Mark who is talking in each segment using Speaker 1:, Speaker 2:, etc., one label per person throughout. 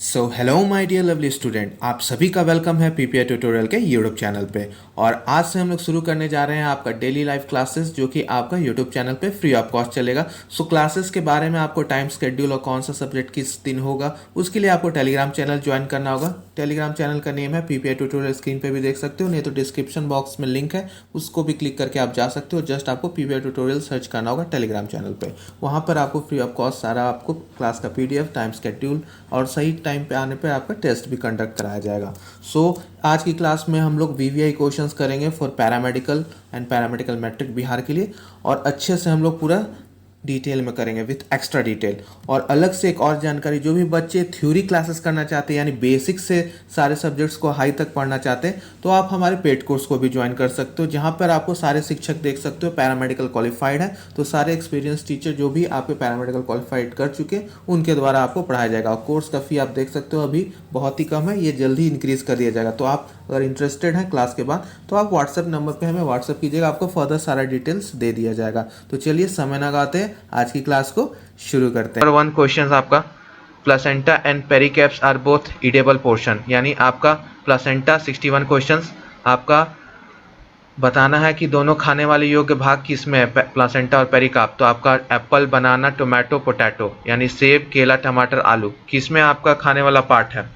Speaker 1: So hello my dear lovely student, आप सभी का वेलकम है पीपीआई ट्यूटोरियल के यूट्यूब चैनल पे। और आज से हम लोग शुरू करने जा रहे हैं आपका डेली लाइफ क्लासेस, जो कि आपका यूट्यूब चैनल पे फ्री ऑफ कॉस्ट चलेगा। सो क्लासेस के बारे में आपको टाइम शेड्यूल और कौन सा सब्जेक्ट किस दिन होगा, उसके लिए आपको टेलीग्राम चैनल ज्वाइन करना होगा। टेलीग्राम चैनल का नेम है पीपीआई ट्यूटोरियल, स्क्रीन पर भी देख सकते हो, नहीं तो डिस्क्रिप्शन बॉक्स में लिंक है, उसको भी क्लिक करके आप जा सकते हो। जस्ट आपको पीपीआई ट्यूटोरियल सर्च करना होगा टेलीग्राम चैनल पर। वहाँ पर आपको फ्री ऑफ कॉस्ट सारा आपको क्लास का PDF, टाइम शेड्यूल और सही टाइम पे आने पे आपका टेस्ट भी कंडक्ट कराया जाएगा। आज की क्लास में हम लोग VVI क्वेश्चंस करेंगे for paramedical and paramedical matric Bihar के लिए, और अच्छे से हम लोग पूरा डिटेल में करेंगे विथ एक्स्ट्रा डिटेल। और अलग से एक और जानकारी, जो भी बच्चे थ्योरी क्लासेस करना चाहते हैं यानी बेसिक से सारे सब्जेक्ट्स को हाई तक पढ़ना चाहते हैं, तो आप हमारे पेड कोर्स को भी ज्वाइन कर सकते हो, जहां पर आपको सारे शिक्षक देख सकते हो पैरामेडिकल क्वालिफाइड है। तो सारे एक्सपीरियंस टीचर जो भी आपके पैरामेडिकल क्वालिफाइड कर चुके उनके द्वारा आपको पढ़ाया जाएगा। और कोर्स का फी आप देख सकते हो अभी बहुत ही कम है, ये जल्दी इंक्रीज कर दिया जाएगा। तो आप अगर इंटरेस्टेड हैं क्लास के बाद, तो आप व्हाट्सएप नंबर पे हमें व्हाट्सएप कीजिएगा, आपको फर्दर सारा डिटेल्स दे दिया जाएगा। तो चलिए समय न लगाते हैं, आज की क्लास को शुरू करते हैं।
Speaker 2: नंबर 1 क्वेश्चन आपका, placenta and pericarps are both edible portion, यानी आपका प्लासेंटा 61 क्वेश्चंस आपका बताना है कि दोनों खाने वाले योग्य भाग किसमें है, प्लासेंटा और पेरिकाप। तो आपका एप्पल, बनाना, टोमेटो, पोटैटो, यानी सेब, केला, टमाटर, आलू, किसमें आपका खाने वाला पार्ट है?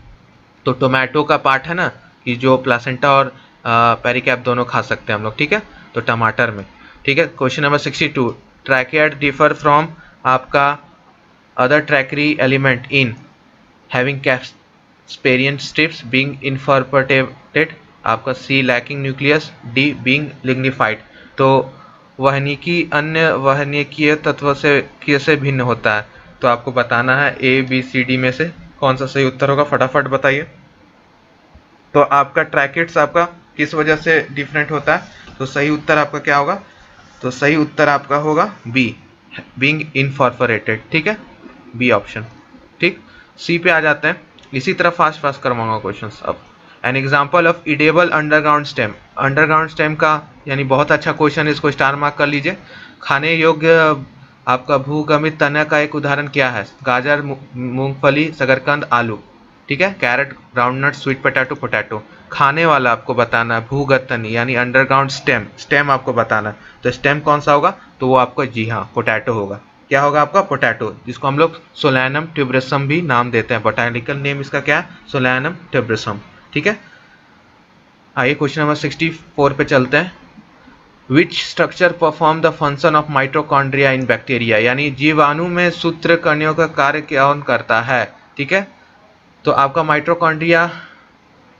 Speaker 2: तो टोमेटो का पार्ट है ना, कि जो प्लासेंटा और पेरिकैप दोनों खा सकते हैं हम लोग, ठीक है, तो टमाटर में, ठीक है। Question number 62, tracheid differ from आपका other tracheary element in having casparian strips, being incorporated, आपका C lacking nucleus, D being lignified. तो वहनिकी अन्य वहनिकीय तत्व से कैसे भिन्न होता है? तो आपको बताना है ABCD में से कौन सा सही उत्तर होगा, फटाफट बताइए। तो आपका ट्रैकिड्स आपका किस वजह से डिफरेंट होता है? तो सही उत्तर आपका क्या होगा? तो सही उत्तर आपका होगा बी, बीइंग इनकॉर्पोरेटेड, ठीक है, बी ऑप्शन, ठीक। सी पे आ जाते हैं, इसी तरह फास्ट करवाऊंगा क्वेश्चंस। अब an example of edible underground stem, underground stem का यानी बहुत अच्छा क्वेश्चन, इसको स्टार मार्क कर लीजिए। खाने योग्य आपका भूगमित तना का एक उदाहरण क्या है? गाजर, मूंगफली, शकरकंद, आलू, ठीक है, carrot, groundnut, sweet potato, potato. खाने वाला आपको बताना है भूगत तनी यानी अंडरग्राउंड स्टेम, स्टेम आपको बताना है। तो स्टेम कौन सा होगा? तो वो आपको, जी हाँ, पोटैटो होगा। क्या होगा आपका? पोटैटो, जिसको हम लोग सोलैनम ट्यूबरसम भी नाम देते हैं। बोटैनिकल नेम इसका क्या है? सोलैनम ट्यूबरसम, ठीक है। आइए क्वेश्चन नंबर 64 पे चलते हैं। Which structure perform the function of mitochondria in bacteria, यानी जीवाणु में सूत्रकणियों का कार्य कौन करता है, ठीक है। तो आपका माइटोकॉन्ड्रिया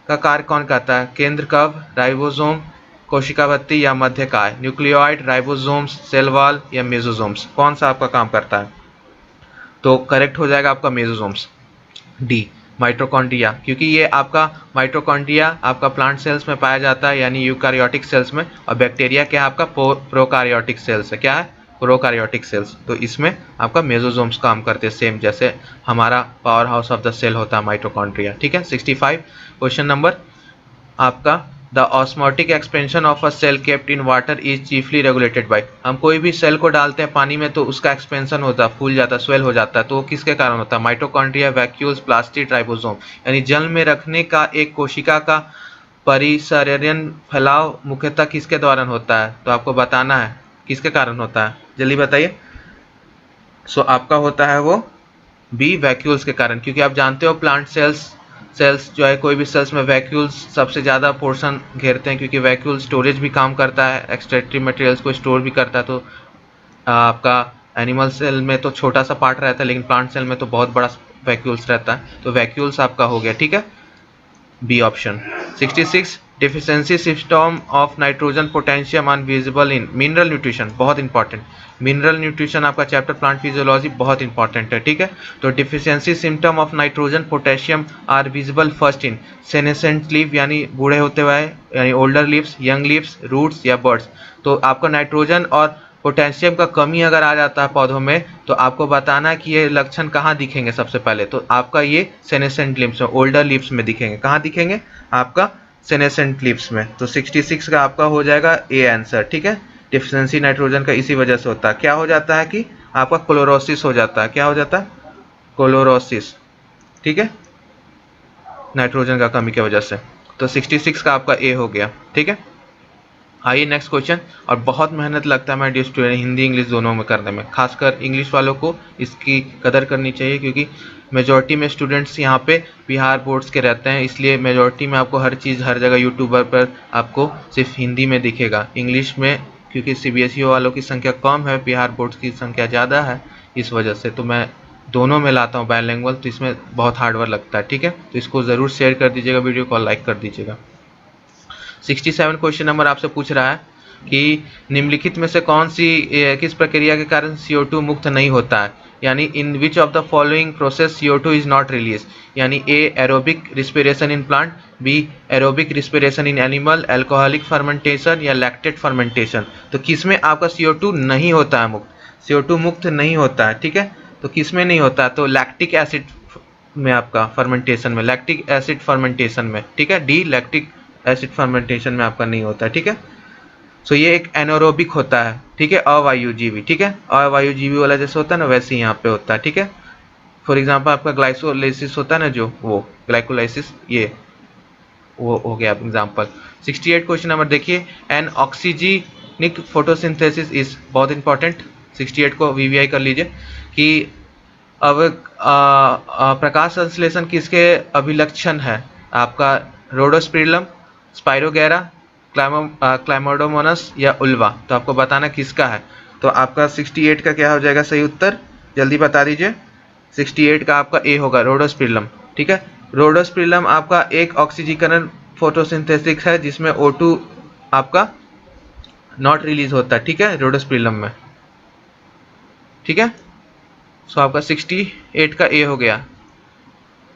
Speaker 2: का कार्य कौन करता है? केंद्र कव, राइबोसोम, कोशिकावत्ती या मध्यकाय, न्यूक्लियोइड, राइबोसोम्स, सेल वॉल या मेसोसोम्स, कौन सा आपका काम करता है? तो करेक्ट हो जाएगा आपका मेसोसोम्स, डी, माइटोकॉन्ड्रिया, क्योंकि ये आपका माइटोकॉन्ड्रिया आपका प्लांट सेल्स में पाया जाता है यानी यूकारियोटिक सेल्स में, और बैक्टीरिया क्या है आपका? प्रोकारियोटिक सेल्स है। क्या है? प्रोकारियोटिक सेल्स। तो इसमें आपका मेसोसोम्स काम करते हैं, सेम जैसे हमारा power house of the cell होता है माइटोकॉन्ड्रिया, ठीक है। 65 क्वेश्चन नंबर आपका, the osmotic expansion of a cell kept in water is chiefly regulated by, हम कोई भी सेल को डालते हैं पानी में तो उसका एक्सपेंशन होता है, फूल जाता है, स्वेल हो जाता है, तो वो किसके कारण होता है? माइटोकॉन्ड्रिया, वैक्यूल्स, प्लास्टिड, राइबोसोम, यानी जल में रखने का एक कोशिका का परिसरीयन फैलाव मुख्यतः किसके दौरान होता है? तो आपको बताना है किसके कारण होता है, जल्दी बताइए। सो आपका होता है वो बी, वैक्यूल्स के कारण, क्योंकि आप जानते हो प्लांट सेल्स जो है, कोई भी सेल्स में वैक्यूल्स सबसे ज़्यादा पोर्शन घेरते हैं, क्योंकि वैक्यूल स्टोरेज भी काम करता है, एक्सट्रैक्टिव मटेरियल्स को स्टोर भी करता है। तो आपका एनिमल सेल में तो छोटा सा पार्ट रहता है, लेकिन प्लांट सेल में तो बहुत बड़ा वैक्यूल्स रहता है, तो वैक्यूल्स आपका हो गया, ठीक है, B option. 66 deficiency system of nitrogen potassium invisible in mineral nutrition, बहुत इंपॉर्टेंट, मिनरल न्यूट्रिशन आपका चैप्टर प्लांट फिजियोलॉजी बहुत इंपॉर्टेंट है, ठीक है। तो deficiency symptom of nitrogen potassium are visible first in senescent leaf, यानी बूढ़े होते हुए, यानी older leaves, young leaves, roots या बर्ड्स। तो आपका नाइट्रोजन और पोटेशियम का कमी अगर आ जाता है पौधों में, तो आपको बताना है कि ये लक्षण कहाँ दिखेंगे सबसे पहले? तो आपका ये सेनेसेंट लीव्स में, ओल्डर लीव्स में दिखेंगे। कहाँ दिखेंगे? आपका सेनेसेंट लीव्स में। तो 66 का आपका हो जाएगा ए आंसर, ठीक है। डिफिशियंसी नाइट्रोजन का इसी वजह से होता है, क्या हो जाता है कि आपका क्लोरोसिस हो जाता है। क्या हो जाता है? क्लोरोसिस, ठीक है। नाइट्रोजन का कमी की वजह से। तो 66 का आपका ए हो गया। ठीक है, आइए नेक्स्ट क्वेश्चन। और बहुत मेहनत लगता है my dear student Hindi English दोनों में करने में, खासकर इंग्लिश वालों को इसकी कदर करनी चाहिए, क्योंकि मेजॉरिटी में स्टूडेंट्स यहाँ पे बिहार बोर्ड्स के रहते हैं, इसलिए मेजॉरिटी में आपको हर चीज़ हर जगह यूट्यूबर पर आपको सिर्फ हिंदी में दिखेगा। इंग्लिश में क्योंकि CBSE वालों की संख्या कम है, बिहार बोर्ड्स की संख्या ज़्यादा है, इस वजह से तो मैं दोनों में लाता हूँ बायलैंग्वेज, तो इसमें बहुत हार्ड वर्क लगता है। ठीक है, तो इसको ज़रूर शेयर कर दीजिएगा, वीडियो को लाइक कर दीजिएगा। 67 क्वेश्चन नंबर आपसे पूछ रहा है कि निम्नलिखित में से कौन सी किस प्रक्रिया के कारण CO2 मुक्त नहीं होता है, यानी in which of the following process CO2 is not release, यानी A aerobic respiration in plant, B aerobic respiration in animal, alcoholic fermentation या लैक्टेट फर्मेंटेशन। तो किस में आपका CO2 नहीं होता है मुक्त, CO2 मुक्त नहीं होता है। ठीक है, तो किस में नहीं होता है, तो लैक्टिक एसिड में आपका फर्मेंटेशन में, लैक्टिक एसिड फर्मेंटेशन में। ठीक है, डी लैक्टिक एसिड फर्मेंटेशन में आपका नहीं होता है। ठीक है, सो ये एक एनारोबिक होता है। ठीक है, अवायुजीवी। ठीक है, अवायुजीवी वाला जैसे होता है ना, वैसे ही यहाँ पे होता है। ठीक है, फॉर एग्जांपल आपका ग्लाइकोलाइसिस होता है ना, जो वो ग्लाइकोलाइसिस, ये वो हो गया एग्जांपल। 68 क्वेश्चन नंबर देखिए, एन ऑक्सीजनिक फोटोसिंथेसिस इज, बहुत इंपॉर्टेंट, 68 को VVI कर लीजिए कि अब प्रकाश संश्लेषण किसके अभिलक्षण है, आपका रोडोस्पिरिलम, स्पाइरोगेरा, क्लाइमोडोमोनस या उल्वा। तो आपको बताना किसका है। तो आपका 68 का क्या हो जाएगा सही उत्तर, जल्दी बता दीजिए। 68 का आपका ए होगा, रोडोस्पिरिलम। ठीक है, रोडोस्पिरिलम आपका एक ऑक्सीजीकरण फोटोसिंथेसिस है जिसमें O2 आपका नॉट रिलीज होता है। ठीक है, रोडोस्पिरिलम में। ठीक है, सो आपका 68 का ए हो गया।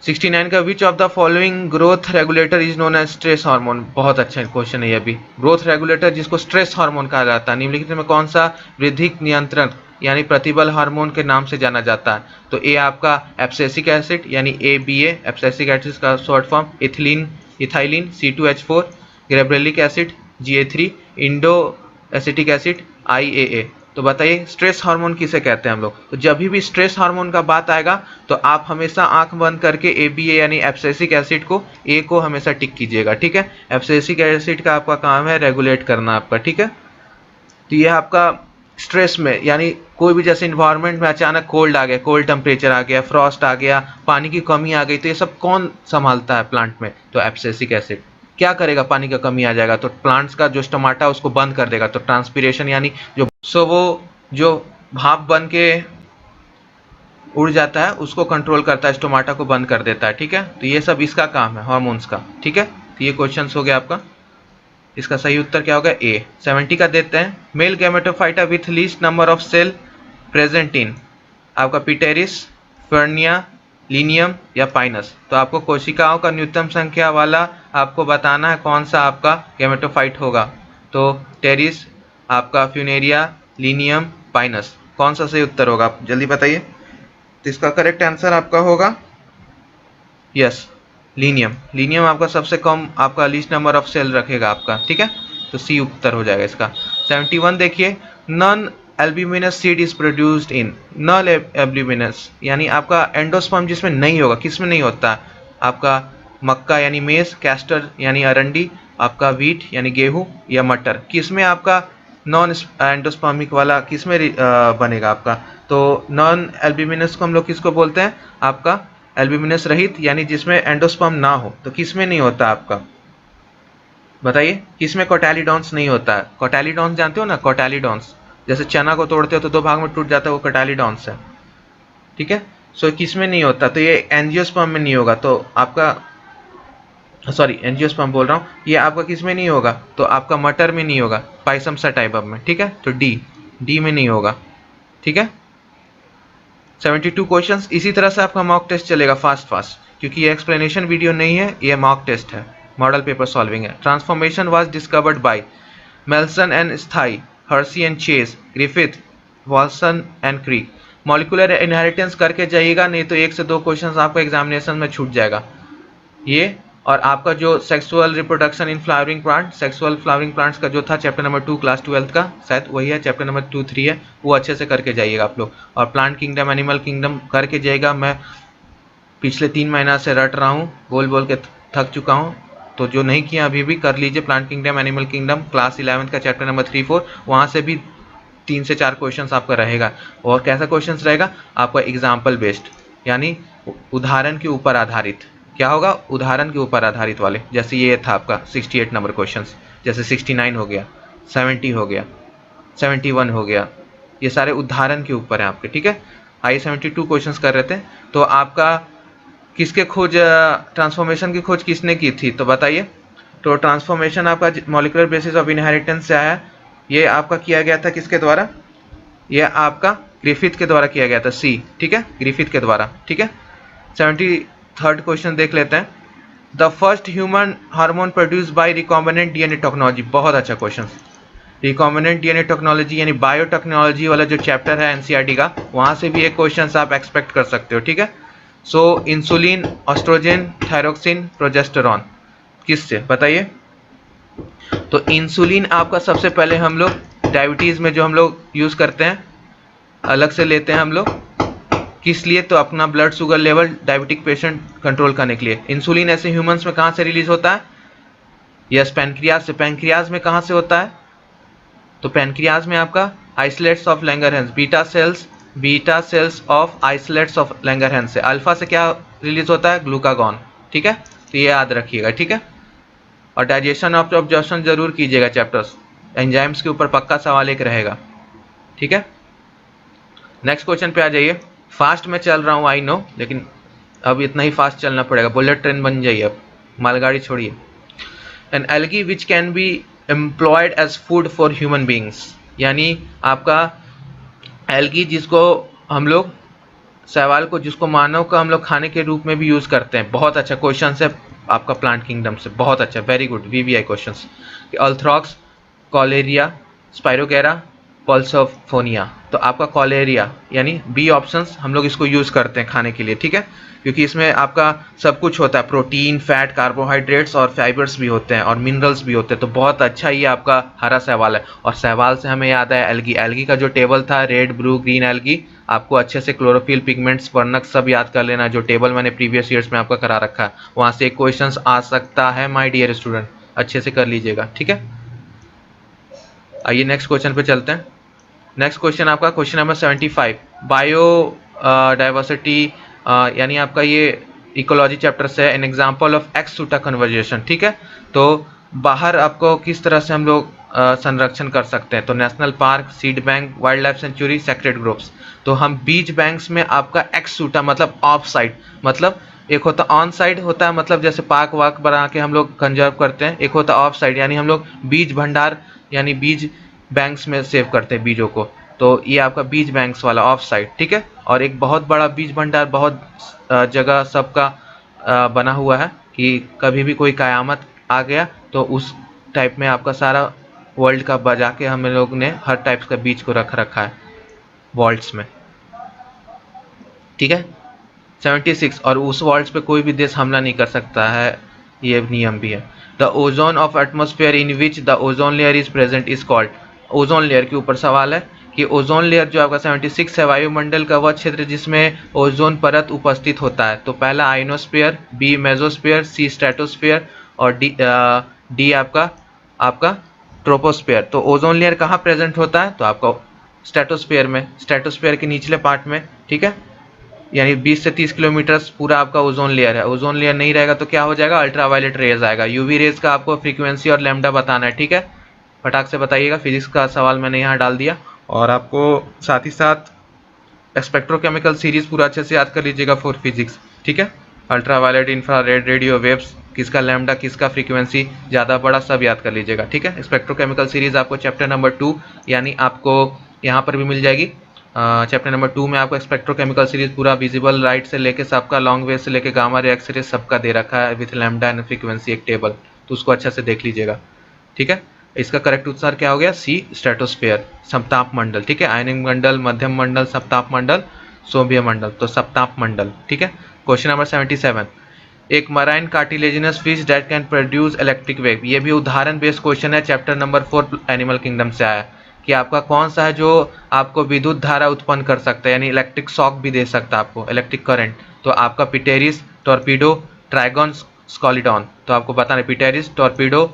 Speaker 2: 69 का which of the following growth regulator is known as stress hormone, बहुत अच्छा क्वेश्चन है ये भी। ग्रोथ रेगुलेटर जिसको स्ट्रेस हार्मोन कहा जाता है, निम्नलिखित में कौन सा वृद्धि नियंत्रण यानी प्रतिबल हार्मोन के नाम से जाना जाता है। तो ए आपका एब्सिसिक एसिड यानी ABA, एब्सिसिक एसिड का short form, ethylene C2H4, gibberellic acid GA3, Indo acetic acid IAA। तो बताइए स्ट्रेस हार्मोन किसे कहते हैं हम लोग। तो जब भी स्ट्रेस हार्मोन का बात आएगा तो आप हमेशा आंख बंद करके ABA यानी एब्सिसिक एसिड को, ए को हमेशा टिक कीजिएगा। ठीक है, एब्सिसिक एसिड का आपका काम है रेगुलेट करना आपका। ठीक है, तो ये आपका स्ट्रेस में यानी कोई भी जैसे इन्वायरमेंट में अचानक कोल्ड आ गया, कोल्ड टेम्परेचर आ गया, फ्रॉस्ट आ गया, पानी की कमी आ गई, तो ये सब कौन संभालता है प्लांट में, तो एब्सिसिक एसिड। क्या करेगा, पानी का कमी आ जाएगा तो प्लांट्स का जो स्टोमाटा उसको बंद कर देगा, तो ट्रांसपीरेशन यानी जो वो जो भाप बन के उड़ जाता है उसको कंट्रोल करता है, स्टोमाटा को बंद कर देता है। ठीक है, तो ये सब इसका काम है हार्मोन्स का। ठीक है, तो ये क्वेश्चन हो गया आपका, इसका सही उत्तर क्या होगा ए। 70 का देते हैं, male gametophyte with least number of cell present in, आपका पिटेरिस, फर्निया, लीनियम या पाइनस। तो आपको कोशिकाओं का न्यूनतम संख्या वाला आपको बताना है कौन सा आपका गैमेटोफाइट होगा। तो टेरिस, आपका फ्यूनेरिया, लीनियम, पाइनस, कौन सा सही उत्तर होगा आप जल्दी बताइए। तो इसका करेक्ट आंसर आपका होगा यस लीनियम। लीनियम आपका सबसे कम आपका लीस्ट नंबर ऑफ सेल रखेगा आपका। ठीक है, तो सी उत्तर हो जाएगा इसका। 71 देखिए, non albuminous seed is produced in, non albuminous यानी आपका एंडोस्पर्म जिसमें नहीं होगा, किस में नहीं होता, आपका मक्का यानी मेज, कैस्टर यानी अरंडी, आपका व्हीट यानी गेहूं या मटर, किस में आपका नॉन एंडोस्पर्मिक वाला किस में बनेगा आपका। तो नॉन एल्ब्यूमिनस को हम लोग किसको बोलते हैं, आपका एल्ब्यूमिनस रहित यानी जिसमें एंडोस्पर्म ना हो, तो किस में नहीं होता आपका बताइए, किस में कोटालीडॉन्स नहीं होता है। कोटालीडॉन्स जानते हो ना, कोटालीडॉन्स जैसे चना को तोड़ते हो तो दो भाग में टूट जाता है, वो कोटालीडॉन्स है। ठीक है, सो किस में नहीं होता, तो ये एंजियोस्पर्म में नहीं होगा, तो आपका सॉरी एंजियोस्पर्म बोल रहा हूँ, ये आपका किस में नहीं होगा, तो आपका मटर में नहीं होगा, पाइसम सटाइबम में। ठीक है, तो डी में नहीं होगा। ठीक है, 72 क्वेश्चंस। इसी तरह से आपका मॉक टेस्ट चलेगा फास्ट, क्योंकि ये एक्सप्लेनेशन वीडियो नहीं है, ये मॉक टेस्ट है, मॉडल पेपर सॉल्विंग है। Transformation was discovered by Meselson and Stahl, Hershey and Chase, Griffith, Watson and Crick. Molecular inheritance करके जाइएगा, नहीं तो 1 से 2 क्वेश्चन आपको एग्जामिनेशन में छूट जाएगा ये। और आपका जो sexual reproduction in flowering plant, sexual flowering plants का जो था चैप्टर नंबर 2 क्लास 12 का, शायद वही है, चैप्टर नंबर 2-3 है, वो अच्छे से करके जाइएगा आप लोग। और प्लांट किंगडम, एनिमल किंगडम करके जाइएगा। मैं पिछले 3 महीना से रट रहा हूँ, बोल बोल के थक चुका हूँ। तो जो नहीं किया अभी भी कर लीजिए, plant kingdom, animal kingdom, class 11 का चैप्टर नंबर 3-4, वहाँ से भी 3 से 4 क्वेश्चंस आपका रहेगा। और कैसा क्वेश्चंस रहेगा आपका? एग्जाम्पल बेस्ड, यानी उदाहरण के ऊपर आधारित। क्या होगा? उदाहरण के ऊपर आधारित वाले। जैसे ये था आपका 68 नंबर क्वेश्चंस, जैसे 69 हो गया, 70 हो गया, 71 हो गया, ये सारे उदाहरण के ऊपर है आपके, ठीक है। आइए 72 क्वेश्चंस कर रहे थे। तो आपका किसके खोज, ट्रांसफॉर्मेशन की खोज किसने की थी? तो बताइए। तो ट्रांसफॉर्मेशन आपका मॉलिक्यूलर बेसिस ऑफ इनहेरिटेंस से आया। ये आपका किया गया था किसके द्वारा? ये आपका ग्रिफिथ के द्वारा किया गया था, सी, ठीक है, ग्रिफिथ के द्वारा, ठीक है। 73rd क्वेश्चन देख लेते हैं। The first human hormone produce by recombinant DNA technology. बहुत अच्छा क्वेश्चन। रिकॉम्बिनेंट डीएनए टेक्नोलॉजी यानी बायोटेक्नोलॉजी वाला जो चैप्टर है एनसीईआरटी का, वहां से भी एक क्वेश्चन आप एक्सपेक्ट कर सकते हो, ठीक है। सो इंसुलिन, ऑस्ट्रोजन, थायरोक्सिन, प्रोजेस्टेरॉन, किससे? बताइए। तो इंसुलिन आपका सबसे पहले हम लोग डायबिटीज़ में जो हम लोग यूज़ करते हैं, अलग से लेते हैं हम लोग, किस लिए? तो अपना blood sugar level diabetic patient control करने के लिए। इंसुलिन ऐसे ह्यूमंस में कहाँ से रिलीज होता है? यस, पैनक्रियाज से। पैनक्रियाज में कहाँ से होता है? तो पैनक्रियाज में आपका isolates of Langerhans, beta cells of isolates of Langerhans से। अल्फा से क्या रिलीज होता है? ग्लूकागॉन, ठीक है। तो ये याद रखिएगा, ठीक है। और डाइजेशन ऑफ ऑब्जर्वेशन जरूर कीजिएगा चैप्टर्स, एंजाइम्स के ऊपर पक्का सवाल एक रहेगा, ठीक है। नेक्स्ट क्वेश्चन पे आ जाइए। फास्ट में चल रहा हूँ, आई नो, लेकिन अब इतना ही फास्ट चलना पड़ेगा, बुलेट ट्रेन बन जाइए, अब मालगाड़ी छोड़िए। An algae which can be employed as food for human beings, यानी आपका एल्गी जिसको हम लोग, शैवाल को, जिसको मानव का हम लोग खाने के रूप में भी यूज़ करते हैं। बहुत अच्छा क्वेश्चन है आपका प्लांट किंगडम से, बहुत अच्छा, वेरी गुड, वीवीआई क्वेश्चंस। अल्थ्रॉक्स, कॉलेरिया, स्पाइरोगेरा, पल्सोफोनिया। तो आपका कॉलेरिया यानी बी ऑप्शंस हम लोग इसको यूज़ करते हैं खाने के लिए, ठीक है, क्योंकि इसमें आपका सब कुछ होता है, प्रोटीन, फैट, कार्बोहाइड्रेट्स और फाइबर्स भी होते हैं और मिनरल्स भी होते हैं। तो बहुत अच्छा ये आपका हरा शैवाल है। और शैवाल से हमें याद है एल्गी, एल्गी का जो टेबल था, रेड, ब्लू, ग्रीन एल्गी, आपको अच्छे से क्लोरोफिल, पिगमेंट्स, वर्णक सब याद कर लेना, जो टेबल मैंने प्रीवियस ईयर्स में आपका करा रखा है, वहाँ से एक क्वेश्चन आ सकता है माय डियर स्टूडेंट, अच्छे से कर लीजिएगा, ठीक है। आइए नेक्स्ट क्वेश्चन पे चलते हैं। नेक्स्ट क्वेश्चन आपका क्वेश्चन नंबर 75, बायो डाइवर्सिटी, यानी आपका ये इकोलॉजी चैप्टर से, an example of ex situ conservation, ठीक है। तो बाहर आपको किस तरह से हम लोग संरक्षण कर सकते हैं? तो national park, seed bank, wild life sanctuary, sacred groups. तो हम बीज बैंक्स में आपका एक्स सूटा मतलब ऑफ साइड, मतलब एक होता ऑन साइड होता है, मतलब जैसे पार्क वाक बना के हम लोग कंजर्व करते हैं, एक होता ऑफ साइड यानी हम लोग बीज भंडार यानी बीज बैंक्स में सेव करते हैं बीजों को। तो ये आपका बीज बैंक्स वाला ऑफ साइड, ठीक है। और एक बहुत बड़ा बीज भंडार बहुत जगह सबका बना हुआ है कि कभी भी कोई कयामत आ गया तो उस टाइप में आपका सारा वर्ल्ड का बजा के हम लोग ने हर टाइप का बीज को रख रखा है वॉल्ट्स में, ठीक है। 76, और उस वॉल्ट्स पे कोई भी देश हमला नहीं कर सकता है, ये नियम भी है। The ozone of atmosphere in which the ozone layer is present is called. Ozone layer के ऊपर सवाल है कि ओजोन लेयर जो आपका 76 है, वायुमंडल का वह क्षेत्र जिसमें ओजोन परत उपस्थित होता है। तो पहला आइनोस्फीयर, बी मेसोस्फीयर, सी स्ट्रेटोस्फीयर और डी आपका ट्रोपोस्फीयर। तो ओजोन लेयर कहाँ प्रेजेंट होता है? तो आपका स्ट्रेटोस्फीयर में, स्ट्रेटोस्फीयर के निचले पार्ट में, ठीक है, यानी 20 से 30 किलोमीटर पूरा आपका ओजोन लेयर है। ओजोन लेयर नहीं रहेगा तो क्या हो जाएगा? अल्ट्रावायलेट रेज आएगा। यूवी रेज का आपको फ्रीक्वेंसी और लैम्डा बताना है, ठीक है, फटाक से बताइएगा। फिजिक्स का सवाल मैंने यहाँ डाल दिया, और आपको साथ ही साथ स्पेक्ट्रोकेमिकल सीरीज पूरा अच्छे से याद कर लीजिएगा फॉर फिजिक्स, ठीक है। अल्ट्रावायलेट, इंफ्रारेड, रेडियो वेव्स, किसका लैम्डा, किसका फ्रीक्वेंसी ज़्यादा बड़ा, सब याद कर लीजिएगा, ठीक है। स्पेक्ट्रोकेमिकल सीरीज आपको चैप्टर नंबर 2 यानी आपको यहाँ पर भी मिल जाएगी। चैप्टर नंबर 2 में आपको स्पेक्ट्रोकेमिकल सीरीज पूरा विजिबल लाइट से लेके सबका, लॉन्ग वेव से लेके गामा रे, एक्स रे सबका दे रखा है विथ लैम्डा एंड फ्रीक्वेंसी, एक टेबल, तो उसको अच्छा से देख लीजिएगा, ठीक है। इसका करेक्ट उत्तर क्या हो गया? सी स्ट्रेटोस्फीयर, सप्ताप मंडल, ठीक है। आयनिक मंडल, मध्यम मंडल, सप्ताप मंडल, सोम्य मंडल, तो सप्ताप मंडल, ठीक है। क्वेश्चन नंबर 77, एक marine cartilaginous fish that can produce electric wave. ये भी उदाहरण बेस्ड क्वेश्चन है, चैप्टर नंबर 4 एनिमल किंगडम से आया कि आपका कौन सा है जो आपको विद्युत धारा उत्पन्न कर सकता है, यानी इलेक्ट्रिक शॉक भी दे सकता है आपको, इलेक्ट्रिक करंट। तो आपका पिटेरिस, टॉर्पीडो, ट्राइगॉन, स्कॉलिडॉन। तो आपको बताना है पिटेरिस, टॉर्पीडो,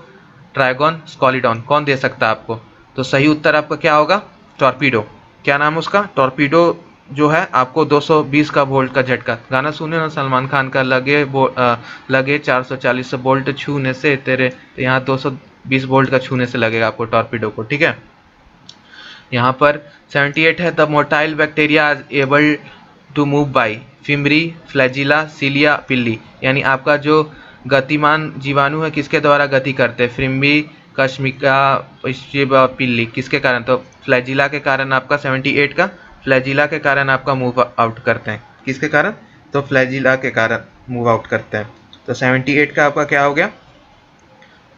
Speaker 2: ट्राइगॉन, स्कॉलिडॉन कौन दे सकता है आपको। तो सही उत्तर आपका क्या होगा, टॉर्पीडो। क्या नाम है उसका, टॉर्पीडो जो है आपको 220 का वोल्ट का झटका, गाना सुने ना सलमान खान का, लगे 440 वोल्ट छूने से तेरे, तो यहाँ 220 वोल्ट का छूने से लगेगा आपको टॉर्पीडो को, ठीक है। यहाँ पर 78 है, the motile bacteria is able to move by fimbriae, flagella, cilia, pili. यानी आपका जो गतिमान जीवाणु है किसके द्वारा गति करते हैं, फ्रिम्बी, कश्मिका, पिल्ली, किसके कारण, तो फ्लैजिला के कारण आपका 78 का, फ्लैजिला के कारण आपका मूव आउट करते हैं, किसके कारण, तो फ्लैजिला के कारण मूव आउट करते हैं। तो 78 का आपका क्या हो गया,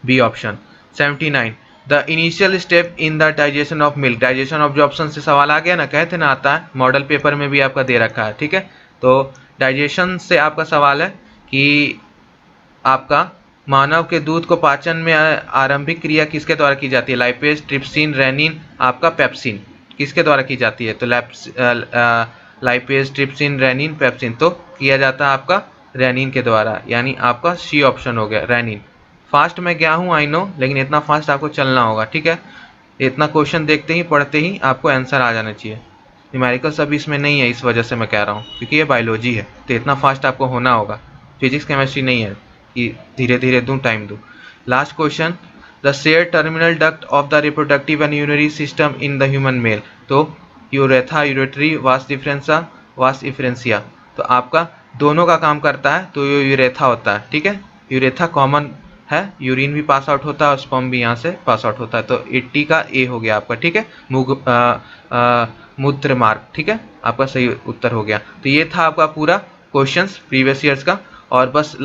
Speaker 2: B option. 79 the initial step in the digestion of milk, digestion of जो ऑप्शन से सवाल आ गया ना, कहते ना आता है, मॉडल पेपर में भी आपका दे रखा है, ठीक है। तो डाइजेशन से आपका सवाल है कि आपका मानव के दूध को पाचन में आरंभिक क्रिया किसके द्वारा की जाती है, लाइपेज, ट्रिप्सिन, रेनिन, आपका पेप्सिन, किसके द्वारा की जाती है, तो लाइपेज, ट्रिप्सिन, रेनिन, पेप्सिन, तो किया जाता है आपका रेनिन के द्वारा, यानी आपका सी ऑप्शन हो गया, रेनिन। फास्ट में गया हूँ आई नो, लेकिन इतना फास्ट आपको चलना होगा, ठीक है। इतना क्वेश्चन देखते ही पढ़ते ही आपको आंसर आ जाना चाहिए। न्यूमेरिकल्स अभी इसमें नहीं है, इस वजह से मैं कह रहा हूँ, क्योंकि ये बायोलॉजी है, तो इतना फास्ट आपको होना होगा। फिजिक्स केमिस्ट्री नहीं है कि धीरे धीरे दूँ, टाइम दूँ। Last question, the share terminal duct of the reproductive and urinary system in the human male, तो यूरेथा, यूरेटरी, वास डिफरेंसा, वास इफरेंसिया। तो आपका दोनों का काम करता है, तो ये यूरेथा होता है, ठीक है। यूरेथा कॉमन है, यूरिन भी पास आउट होता है और स्पर्म भी यहाँ से पास आउट होता है, तो 80 का ए हो गया आपका, ठीक है। मूत्र मार्ग, ठीक है, आपका सही उत्तर हो गया। तो ये था आपका पूरा क्वेश्चंस प्रीवियस ईयर्स का, और बस